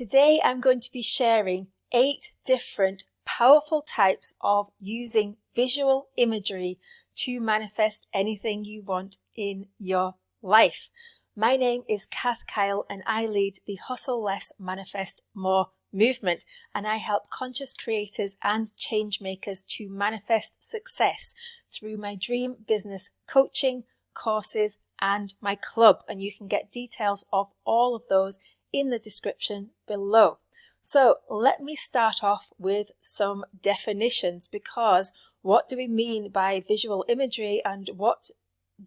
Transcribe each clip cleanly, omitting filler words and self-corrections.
Today I'm going to be sharing 8 different powerful types of using visual imagery to manifest anything you want in your life. My name is Kath Kyle and I lead the Hustle Less, Manifest More movement, and I help conscious creators and change makers to manifest success through my dream business coaching, courses and my club, and you can get details of all of those in the description below. So let me start off with some definitions, because what do we mean by visual imagery and what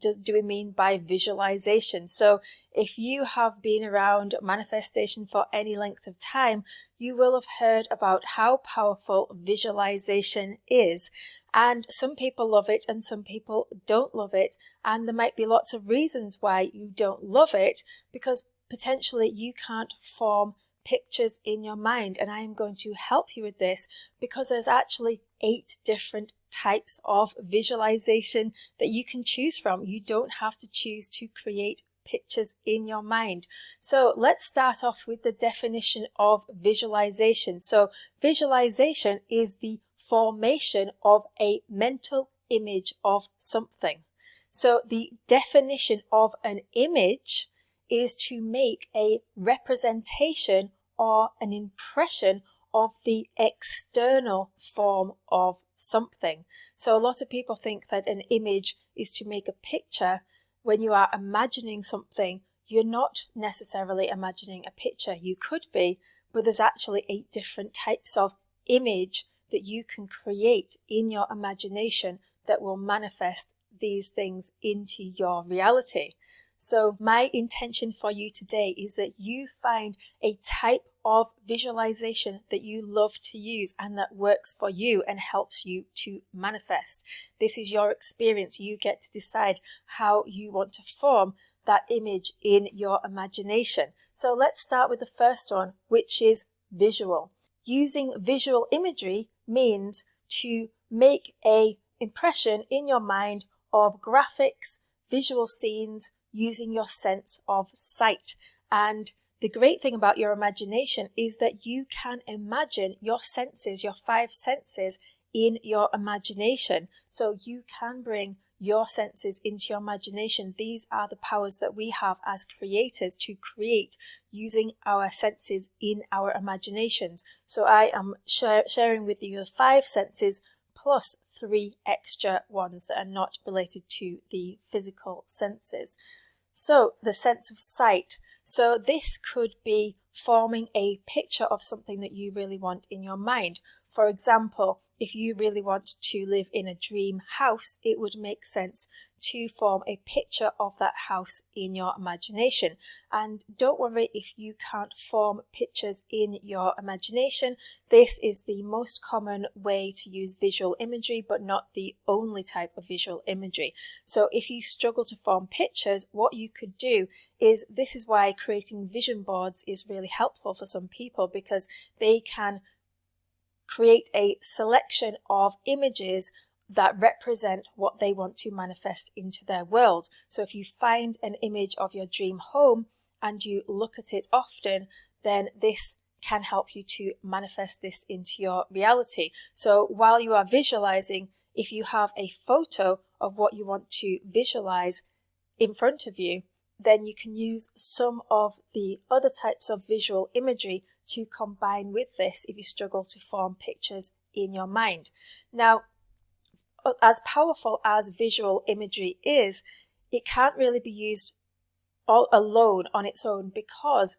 do we mean by visualization? So if you have been around manifestation for any length of time, you will have heard about how powerful visualization is. And some people love it and some people don't love it. And there might be lots of reasons why you don't love it, because potentially you can't form pictures in your mind, and I am going to help you with this because there's actually 8 different types of visualization that you can choose from. You don't have to choose to create pictures in your mind. So let's start off with the definition of visualization. So visualization is the formation of a mental image of something. So the definition of an image is to make a representation or an impression of the external form of something. So a lot of people think that an image is to make a picture. When you are imagining something, you're not necessarily imagining a picture. You could be, but there's actually 8 different types of image that you can create in your imagination that will manifest these things into your reality. So my intention for you today is that you find a type of visualization that you love to use and that works for you and helps you to manifest. This is your experience. You get to decide how you want to form that image in your imagination. So let's start with the first one, which is visual. Using visual imagery means to make an impression in your mind of graphics, visual scenes, using your sense of sight. And the great thing about your imagination is that you can imagine your senses, your 5 senses in your imagination. So you can bring your senses into your imagination. These are the powers that we have as creators to create using our senses in our imaginations. So I am sharing with you the 5 senses plus 3 extra ones that are not related to the physical senses. So the sense of sight. So this could be forming a picture of something that you really want in your mind. For example, if you really want to live in a dream house, it would make sense to form a picture of that house in your imagination. And don't worry if you can't form pictures in your imagination. This is the most common way to use visual imagery, but not the only type of visual imagery. So if you struggle to form pictures, what you could do is, this is why creating vision boards is really helpful for some people, because they can create a selection of images that represent what they want to manifest into their world. So if you find an image of your dream home and you look at it often, then this can help you to manifest this into your reality. So while you are visualizing, if you have a photo of what you want to visualize in front of you, then you can use some of the other types of visual imagery to combine with this if you struggle to form pictures in your mind. Now, as powerful as visual imagery is, it can't really be used all alone on its own, because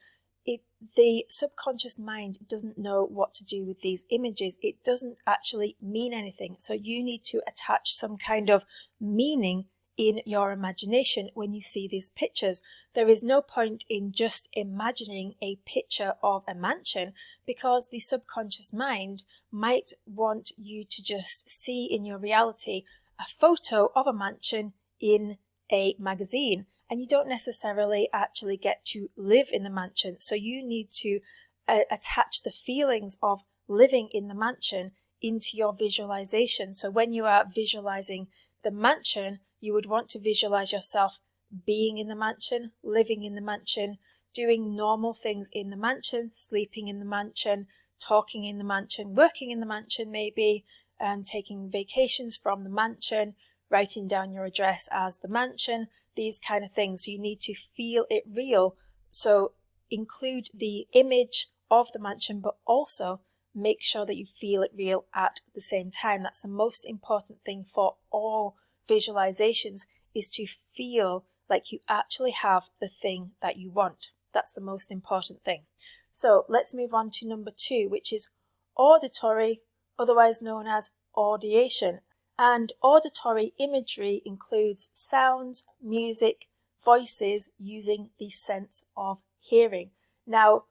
the subconscious mind doesn't know what to do with these images. It doesn't actually mean anything. So you need to attach some kind of meaning in your imagination when you see these pictures. There is no point in just imagining a picture of a mansion, because the subconscious mind might want you to just see in your reality a photo of a mansion in a magazine, and you don't necessarily actually get to live in the mansion. So you need to attach the feelings of living in the mansion into your visualization. So when you are visualizing the mansion, you would want to visualize yourself being in the mansion, living in the mansion, doing normal things in the mansion, sleeping in the mansion, talking in the mansion, working in the mansion maybe, taking vacations from the mansion, writing down your address as the mansion, these kind of things. You need to feel it real. So include the image of the mansion, but also make sure that you feel it real at the same time. That's the most important thing for all visualizations, is to feel like you actually have the thing that you want. That's the most important thing. So let's move on to number 2, which is auditory, otherwise known as audiation. And auditory imagery includes sounds, music, voices using the sense of hearing. Now,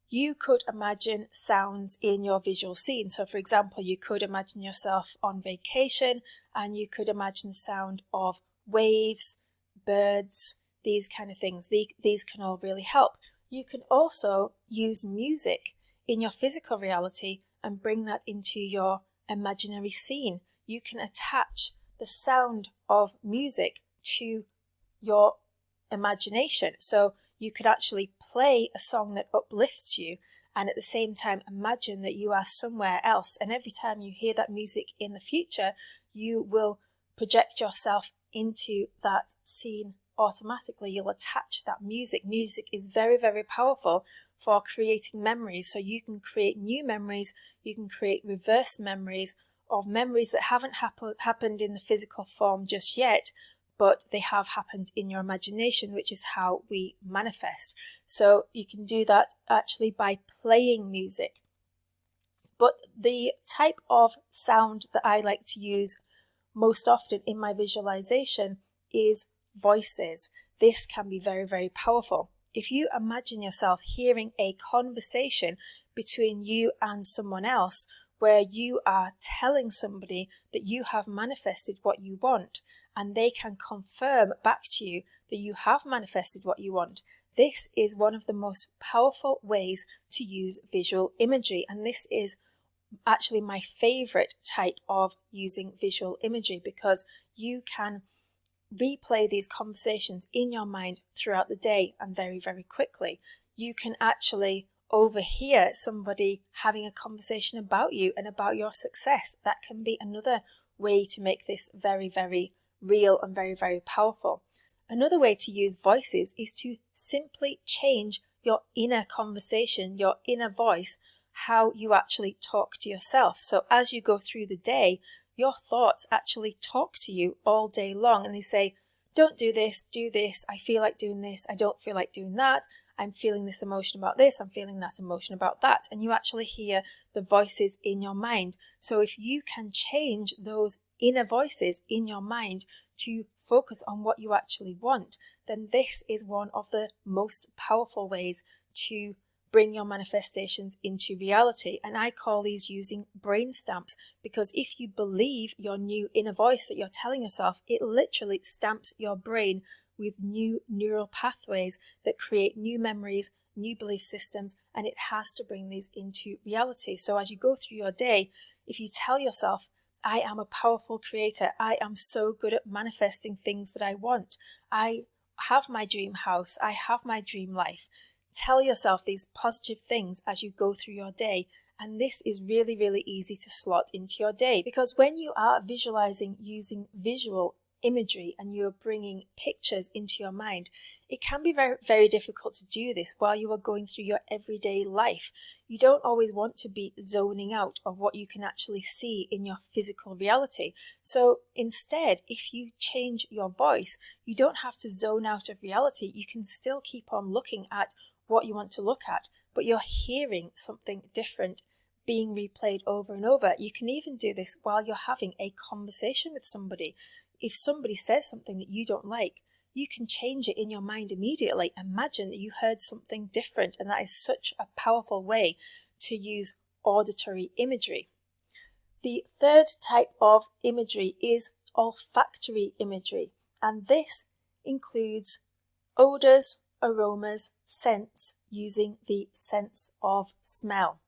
you could imagine sounds in your visual scene. So for example, you could imagine yourself on vacation and you could imagine the sound of waves, birds, these kind of things. These can all really help. You can also use music in your physical reality and bring that into your imaginary scene. You can attach the sound of music to your imagination. So you could actually play a song that uplifts you and at the same time imagine that you are somewhere else. And every time you hear that music in the future, you will project yourself into that scene automatically. You'll attach that music. Music is very, very powerful for creating memories. So you can create new memories, you can create reverse memories of memories that haven't happened in the physical form just yet, but they have happened in your imagination, which is how we manifest. So you can do that actually by playing music. But the type of sound that I like to use most often in my visualization is voices. This can be very, very powerful. If you imagine yourself hearing a conversation between you and someone else, where you are telling somebody that you have manifested what you want, and they can confirm back to you that you have manifested what you want. This is one of the most powerful ways to use visual imagery, and this is actually my favorite type of using visual imagery, because you can replay these conversations in your mind throughout the day and very, very quickly. You can actually overhear somebody having a conversation about you and about your success. That can be another way to make this very, very real and very, very powerful. Another way to use voices is to simply change your inner conversation, your inner voice, how you actually talk to yourself. So as you go through the day, your thoughts actually talk to you all day long, and they say, don't do this, do this, I feel like doing this, I don't feel like doing that, I'm feeling this emotion about this, I'm feeling that emotion about that. And you actually hear the voices in your mind. So if you can change those inner voices in your mind to focus on what you actually want, then this is one of the most powerful ways to bring your manifestations into reality. And I call these using brain stamps, because if you believe your new inner voice that you're telling yourself, it literally stamps your brain with new neural pathways that create new memories, new belief systems, and it has to bring these into reality. So as you go through your day, if you tell yourself, I am a powerful creator, I am so good at manifesting things that I want, I have my dream house, I have my dream life. Tell yourself these positive things as you go through your day. And this is really, really easy to slot into your day, because when you are visualizing using visual imagery and you're bringing pictures into your mind, it can be very, very difficult to do this while you are going through your everyday life. You don't always want to be zoning out of what you can actually see in your physical reality. So instead, if you change your voice, you don't have to zone out of reality. You can still keep on looking at what you want to look at, but you're hearing something different being replayed over and over. You can even do this while you're having a conversation with somebody. If somebody says something that you don't like, you can change it in your mind immediately. Imagine that you heard something different, and that is such a powerful way to use auditory imagery. The third type of imagery is olfactory imagery, and this includes odors, aromas, scents, using the sense of smell.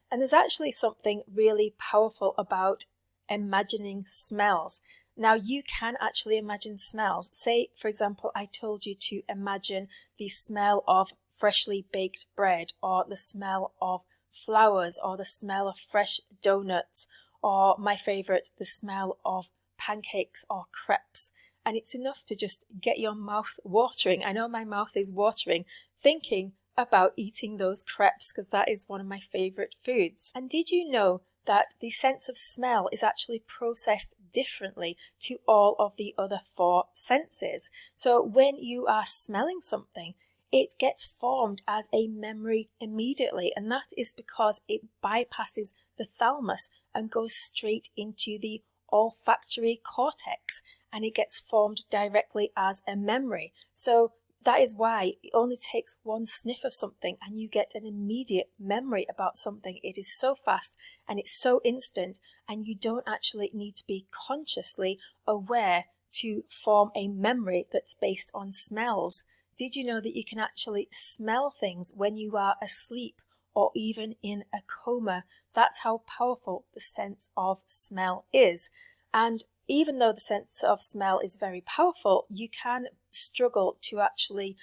And there's actually something really powerful about imagining smells. Now, you can actually imagine smells. Say, for example, I told you to imagine the smell of freshly baked bread, or the smell of flowers, or the smell of fresh donuts, or my favourite, the smell of pancakes or crepes. And it's enough to just get your mouth watering. I know my mouth is watering thinking about eating those crepes, because that is one of my favourite foods. And did you know that the sense of smell is actually processed differently to all of the other 4 senses? So when you are smelling something, it gets formed as a memory immediately, and that is because it bypasses the thalamus and goes straight into the olfactory cortex, and it gets formed directly as a memory. So that is why it only takes one sniff of something and you get an immediate memory about something. It is so fast and it's so instant, and you don't actually need to be consciously aware to form a memory that's based on smells. Did you know that you can actually smell things when you are asleep or even in a coma? That's how powerful the sense of smell is. And even though the sense of smell is very powerful, you can struggle to actually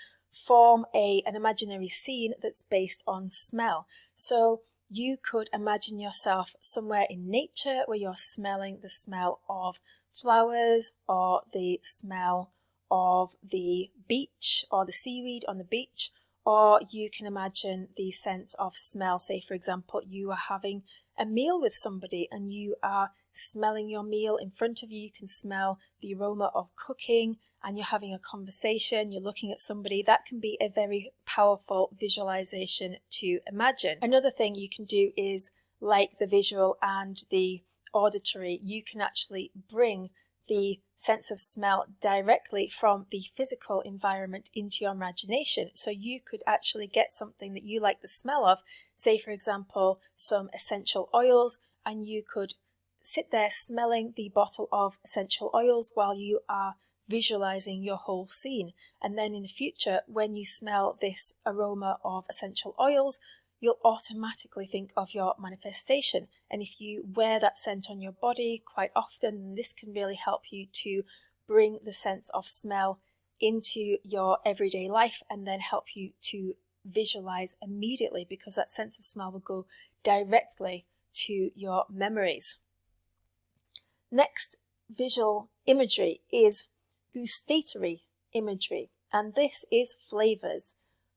form an imaginary scene that's based on smell. So you could imagine yourself somewhere in nature where you're smelling the smell of flowers, or the smell of the beach, or the seaweed on the beach. Or you can imagine the sense of smell, say for example you are having a meal with somebody and you are smelling your meal in front of you. You can smell the aroma of cooking, and you're having a conversation, you're looking at somebody. That can be a very powerful visualization to imagine. Another thing you can do is, like the visual and the auditory, you can actually bring the sense of smell directly from the physical environment into your imagination. So you could actually get something that you like the smell of, say for example some essential oils, and you could sit there smelling the bottle of essential oils while you are visualizing your whole scene. And then in the future, when you smell this aroma of essential oils, you'll automatically think of your manifestation. And if you wear that scent on your body quite often, this can really help you to bring the sense of smell into your everyday life, and then help you to visualize immediately, because that sense of smell will go directly to your memories. Next visual imagery is gustatory imagery, and this is flavors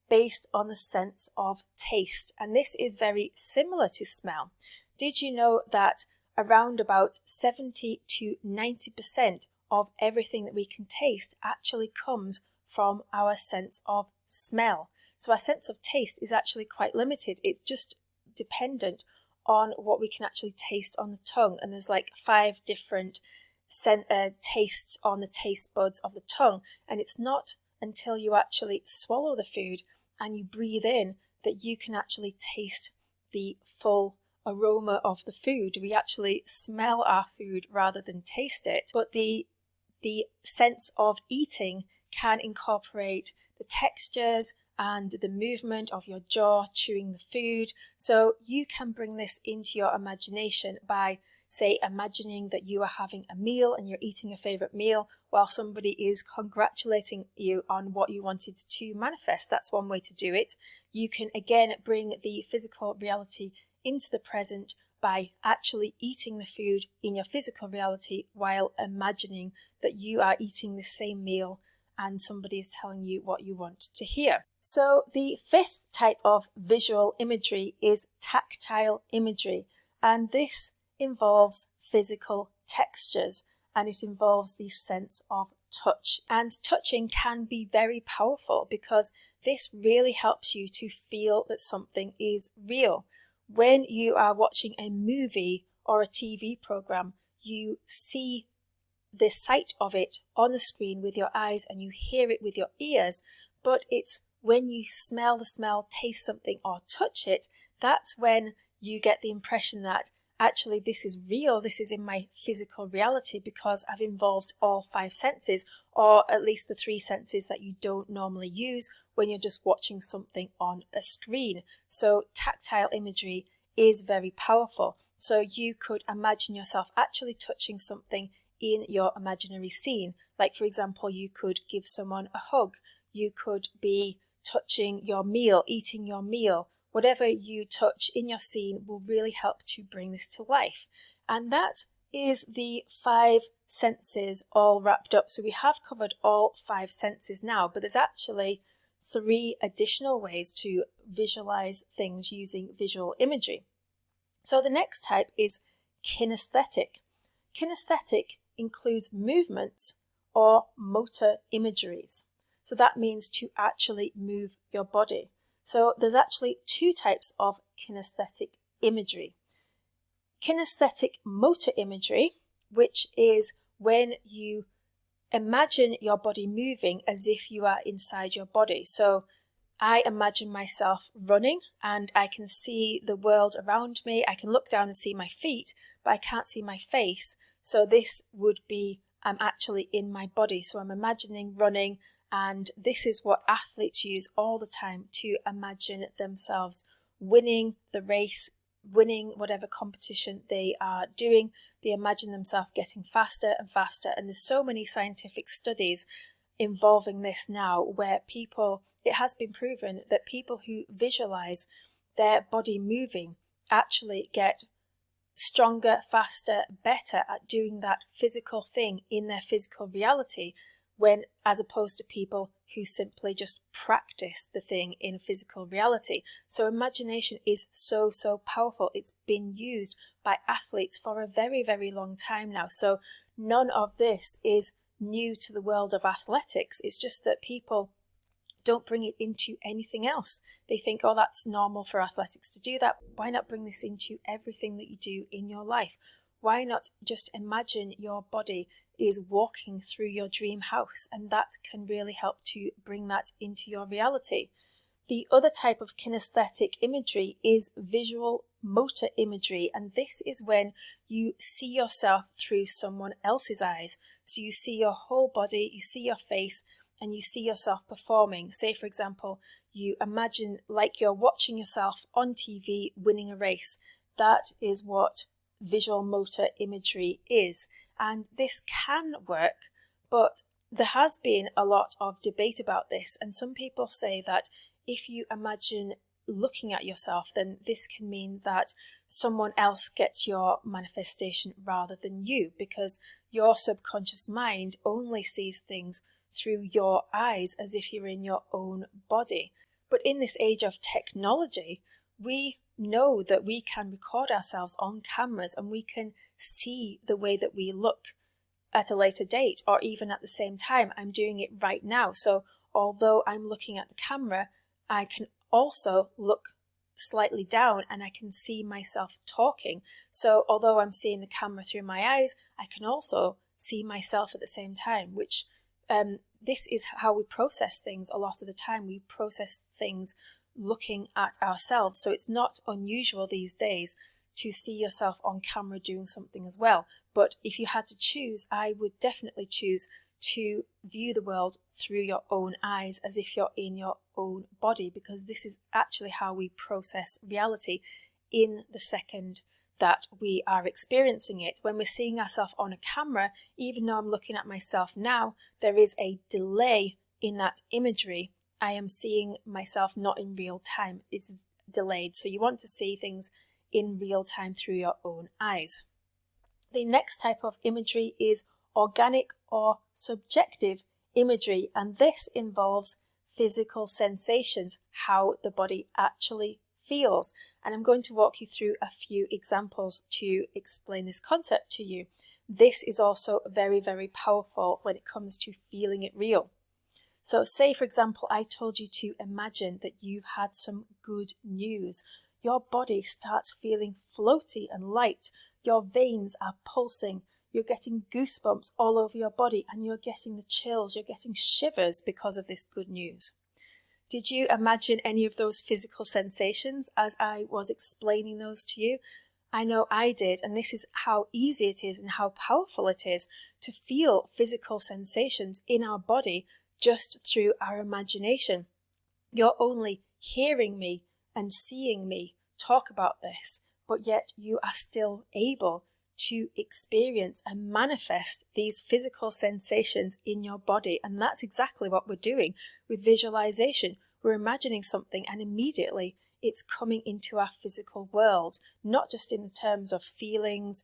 based on the sense of taste, and this is very similar to smell. Did you know that around about 70 to 90% of everything that we can taste actually comes from our sense of smell? So our sense of taste is actually quite limited. It's just dependent on what we can actually taste on the tongue, and there's like 5 different tastes on the taste buds of the tongue, and it's not until you actually swallow the food and you breathe in that you can actually taste the full aroma of the food. We actually smell our food rather than taste it. But the sense of eating can incorporate the textures and the movement of your jaw chewing the food. So you can bring this into your imagination by, say, imagining that you are having a meal and you're eating your favorite meal while somebody is congratulating you on what you wanted to manifest. That's one way to do it. You can again bring the physical reality into the present by actually eating the food in your physical reality while imagining that you are eating the same meal and somebody is telling you what you want to hear. So the 5th type of visual imagery is tactile imagery, and this involves physical textures, and it involves the sense of touch. And touching can be very powerful because this really helps you to feel that something is real. When you are watching a movie or a TV program, you see the sight of it on the screen with your eyes and you hear it with your ears, but it's when you smell the smell, taste something, or touch it, that's when you get the impression that actually this is real, this is in my physical reality, because I've involved all 5 senses, or at least the 3 senses that you don't normally use when you're just watching something on a screen. So tactile imagery is very powerful. So you could imagine yourself actually touching something in your imaginary scene. Like for example, you could give someone a hug, you could be touching your meal, eating your meal, whatever you touch in your scene will really help to bring this to life. And that is the 5 senses all wrapped up. So we have covered all 5 senses now, but there's actually 3 additional ways to visualize things using visual imagery. So the next type is kinesthetic. Kinesthetic includes movements or motor imageries. So that means to actually move your body. So there's actually 2 types of kinesthetic imagery. Kinesthetic motor imagery, which is when you imagine your body moving as if you are inside your body. So I imagine myself running and I can see the world around me. I can look down and see my feet, but I can't see my face. So this would be I'm actually in my body. So I'm imagining running, and this is what athletes use all the time to imagine themselves winning the race, winning whatever competition they are doing. They imagine themselves getting faster and faster, and there's so many scientific studies involving this now where it has been proven that people who visualize their body moving actually get stronger, faster, better at doing that physical thing in their physical reality, as opposed to people who simply just practice the thing in physical reality. So imagination is so powerful. It's been used by athletes for a very, very long time now. So none of this is new to the world of athletics. It's just that people don't bring it into anything else. They think, oh, that's normal for athletics to do that. Why not bring this into everything that you do in your life? Why not just imagine your body is walking through your dream house, and that can really help to bring that into your reality. The other type of kinesthetic imagery is visual motor imagery, and this is when you see yourself through someone else's eyes. So you see your whole body, you see your face, and you see yourself performing. Say, for example, you imagine like you're watching yourself on TV winning a race. That is what visual motor imagery is. And this can work, but there has been a lot of debate about this. And some people say that if you imagine looking at yourself, then this can mean that someone else gets your manifestation rather than you, because your subconscious mind only sees things through your eyes as if you're in your own body. But in this age of technology, we know that we can record ourselves on cameras and we can see the way that we look at a later date, or even at the same time. I'm doing it right now. So although I'm looking at the camera, I can also look slightly down and I can see myself talking. So although I'm seeing the camera through my eyes, I can also see myself at the same time, which this is how we process things a lot of the time. We process things looking at ourselves. So it's not unusual these days to see yourself on camera doing something as well. But if you had to choose, I would definitely choose to view the world through your own eyes as if you're in your own body, because this is actually how we process reality in the second that we are experiencing it. When we're seeing ourselves on a camera, even though I'm looking at myself now, there is a delay in that imagery. I am seeing myself not in real time. It's delayed. So you want to see things in real time through your own eyes. The next type of imagery is organic or subjective imagery, and this involves physical sensations, how the body actually feels. And I'm going to walk you through a few examples to explain this concept to you. This is also very, very powerful when it comes to feeling it real. So say, for example, I told you to imagine that you've had some good news. Your body starts feeling floaty and light. Your veins are pulsing. You're getting goosebumps all over your body, and you're getting the chills. You're getting shivers because of this good news. Did you imagine any of those physical sensations as I was explaining those to you? I know I did, and this is how easy it is and how powerful it is to feel physical sensations in our body just through our imagination. You're only hearing me and seeing me talk about this, but yet you are still able to experience and manifest these physical sensations in your body. And that's exactly what we're doing with visualization. we're imagining something and immediately it's coming into our physical world, not just in terms of feelings,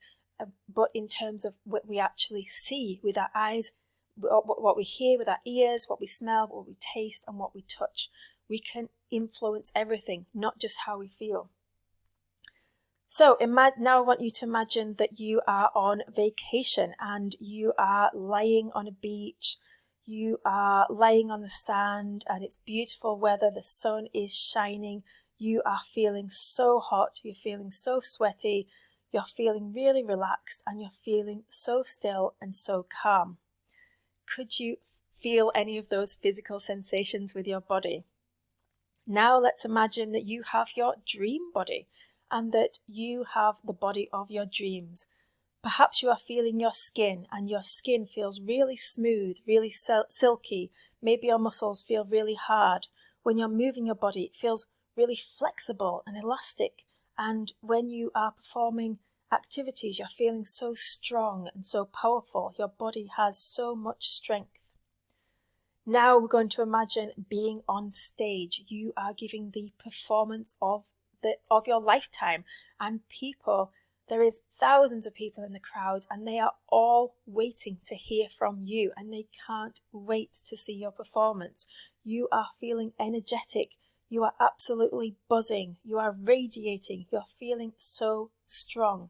but in terms of what we actually see with our eyes, what we hear with our ears, what we smell, what we taste, and what we touch. We can influence everything, not just how we feel. So now I want you to imagine that you are on vacation and you are lying on a beach. You are lying on the sand and it's beautiful weather. The sun is shining. You are feeling so hot. You're feeling so sweaty. You're feeling really relaxed and you're feeling so still and so calm. Could you feel any of those physical sensations with your body? Now let's imagine that you have your dream body and that you have the body of your dreams. Perhaps you are feeling your skin and your skin feels really smooth, really silky. Maybe your muscles feel really hard. When you're moving your body, it feels really flexible and elastic. And when you are performing activities, you're feeling so strong and so powerful. Your body has so much strength. Now we're going to imagine being on stage. You are giving the performance of your lifetime, and there is thousands of people in the crowd and they are all waiting to hear from you and they can't wait to see your performance. You are feeling energetic. You are absolutely buzzing. You are radiating. You're feeling so strong.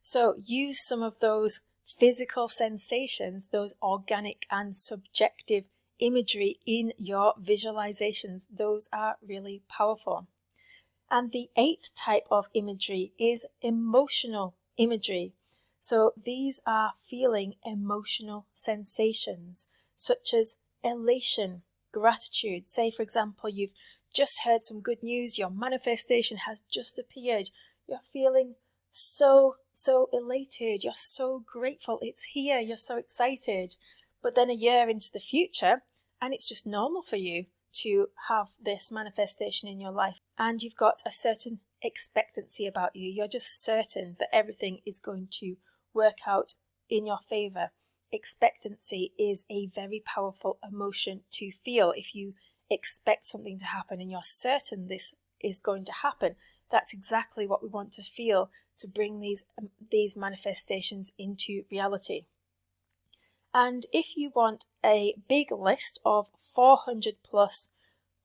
So use some of those physical sensations, those organic and subjective imagery in your visualizations. Those are really powerful. And the 8th type of imagery is emotional imagery. So these are feeling emotional sensations such as elation, gratitude. Say, for example, you've just heard some good news, your manifestation has just appeared. You're feeling so elated, you're so grateful, it's here, you're so excited. But then a year into the future, and it's just normal for you to have this manifestation in your life, and you've got a certain expectancy about you. You're just certain that everything is going to work out in your favor. Expectancy is a very powerful emotion to feel. If you expect something to happen and you're certain this is going to happen, that's exactly what we want to feel to bring these manifestations into reality. And if you want a big list of 400 plus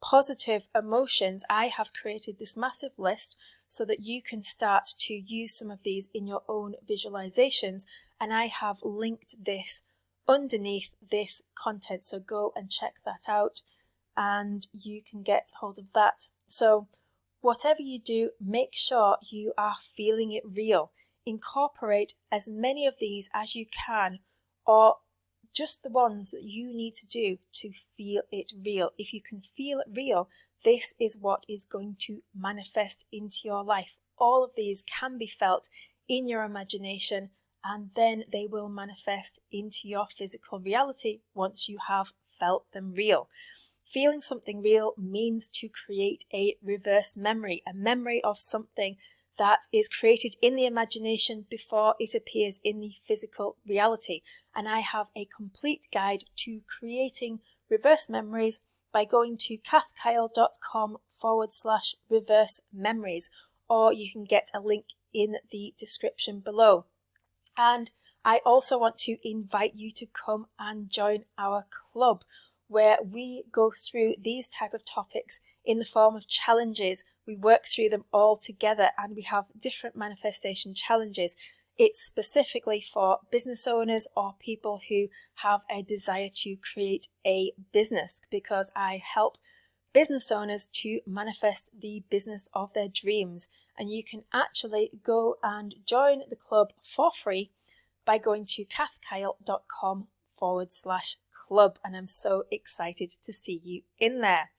positive emotions, I have created this massive list so that you can start to use some of these in your own visualizations, and I have linked this underneath this content, so go and check that out and you can get hold of that. So whatever you do, make sure you are feeling it real. Incorporate as many of these as you can, or just the ones that you need to do to feel it real. If you can feel it real, this is what is going to manifest into your life. All of these can be felt in your imagination, and then they will manifest into your physical reality once you have felt them real. Feeling something real means to create a reverse memory, a memory of something that is created in the imagination before it appears in the physical reality. And I have a complete guide to creating reverse memories by going to kathkyle.com/reverse memories, or you can get a link in the description below. And I also want to invite you to come and join our club, where we go through these type of topics in the form of challenges. We work through them all together and we have different manifestation challenges. It's specifically for business owners or people who have a desire to create a business, because I help business owners to manifest the business of their dreams. And you can actually go and join the club for free by going to kathkyle.com/club, and I'm so excited to see you in there.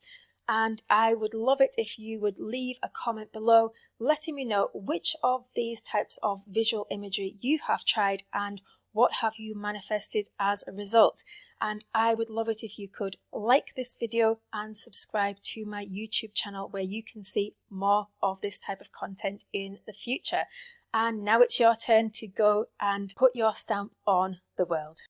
And I would love it if you would leave a comment below letting me know which of these types of visual imagery you have tried and what have you manifested as a result. And I would love it if you could like this video and subscribe to my YouTube channel, where you can see more of this type of content in the future. And now it's your turn to go and put your stamp on the world.